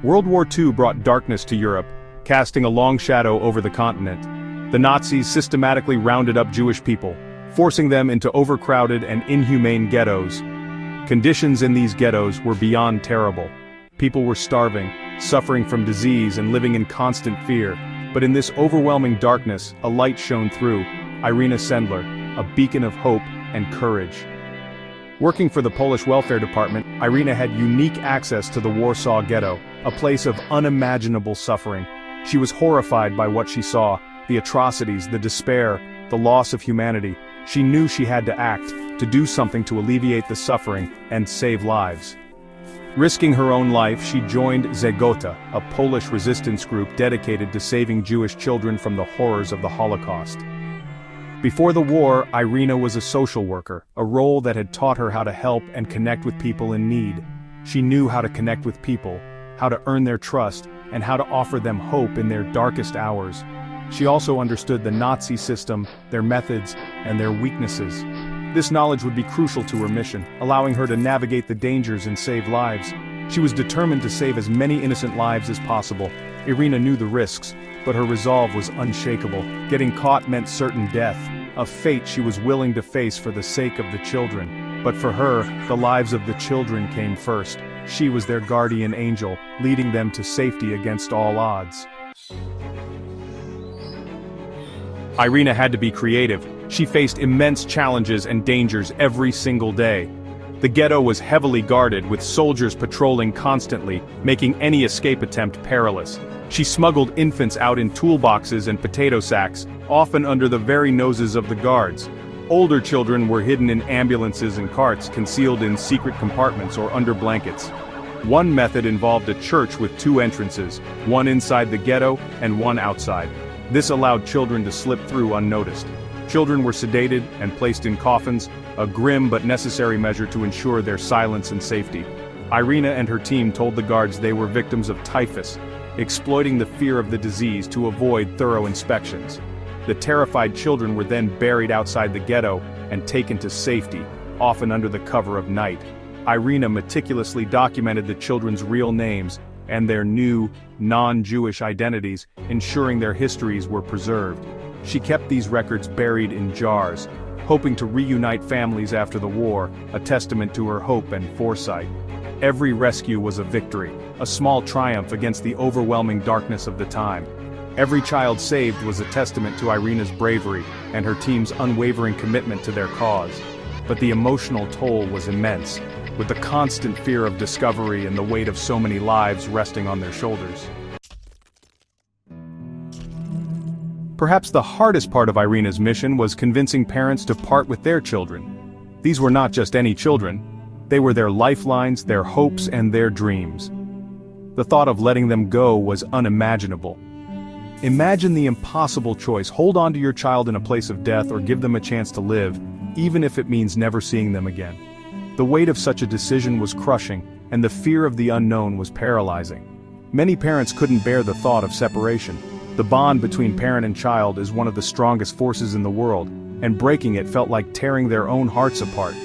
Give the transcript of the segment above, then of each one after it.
World War II brought darkness to Europe, casting a long shadow over the continent. The Nazis systematically rounded up Jewish people, forcing them into overcrowded and inhumane ghettos. Conditions in these ghettos were beyond terrible. People were starving, suffering from disease and living in constant fear. But in this overwhelming darkness, a light shone through. Irina Sendler, a beacon of hope and courage. Working for the Polish Welfare Department, Irina had unique access to the Warsaw Ghetto, a place of unimaginable suffering. She was horrified by what she saw, the atrocities, the despair, the loss of humanity. She knew she had to act, to do something to alleviate the suffering and save lives. Risking her own life, she joined Zegota, a Polish resistance group dedicated to saving Jewish children from the horrors of the Holocaust. Before the war, Irina was a social worker, a role that had taught her how to help and connect with people in need. She knew how to connect with people, how to earn their trust, and how to offer them hope in their darkest hours. She also understood the Nazi system, their methods, and their weaknesses. This knowledge would be crucial to her mission, allowing her to navigate the dangers and save lives. She was determined to save as many innocent lives as possible. Irina knew the risks, but her resolve was unshakable. Getting caught meant certain death, a fate she was willing to face for the sake of the children. But for her, the lives of the children came first. She was their guardian angel, leading them to safety against all odds. Irina had to be creative. She faced immense challenges and dangers every single day. The ghetto was heavily guarded, with soldiers patrolling constantly, making any escape attempt perilous. She smuggled infants out in toolboxes and potato sacks, often under the very noses of the guards. Older children were hidden in ambulances and carts, concealed in secret compartments or under blankets. One method involved a church with two entrances, one inside the ghetto and one outside. This allowed children to slip through unnoticed. Children were sedated and placed in coffins, a grim but necessary measure to ensure their silence and safety. Irina and her team told the guards they were victims of typhus, exploiting the fear of the disease to avoid thorough inspections. The terrified children were then buried outside the ghetto and taken to safety, often under the cover of night. Irina meticulously documented the children's real names and their new, non-Jewish identities, ensuring their histories were preserved. She kept these records buried in jars, hoping to reunite families after the war, a testament to her hope and foresight. Every rescue was a victory, a small triumph against the overwhelming darkness of the time. Every child saved was a testament to Irina's bravery and her team's unwavering commitment to their cause. But the emotional toll was immense, with the constant fear of discovery and the weight of so many lives resting on their shoulders. Perhaps the hardest part of Irina's mission was convincing parents to part with their children. These were not just any children. They were their lifelines, their hopes, and their dreams. The thought of letting them go was unimaginable. Imagine the impossible choice: hold on to your child in a place of death or give them a chance to live, even if it means never seeing them again. The weight of such a decision was crushing, and the fear of the unknown was paralyzing. Many parents couldn't bear the thought of separation. The bond between parent and child is one of the strongest forces in the world, and breaking it felt like tearing their own hearts apart.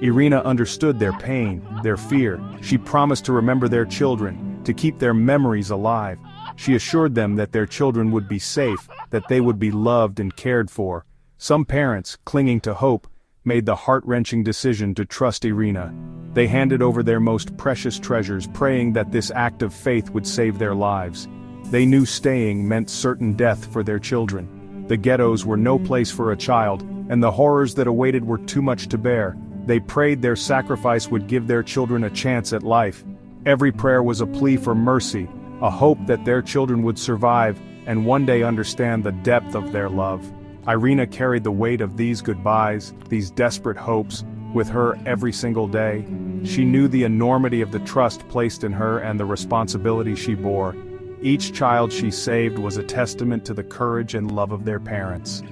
Irina understood their pain, their fear. She promised to remember their children, to keep their memories alive. She assured them that their children would be safe, that they would be loved and cared for. Some parents, clinging to hope, made the heart-wrenching decision to trust Irina. They handed over their most precious treasures, praying that this act of faith would save their lives. They knew staying meant certain death for their children. The ghettos were no place for a child, and the horrors that awaited were too much to bear. They prayed their sacrifice would give their children a chance at life. Every prayer was a plea for mercy, a hope that their children would survive and one day understand the depth of their love. Irina carried the weight of these goodbyes, these desperate hopes, with her every single day. She knew the enormity of the trust placed in her and the responsibility she bore. Each child she saved was a testament to the courage and love of their parents.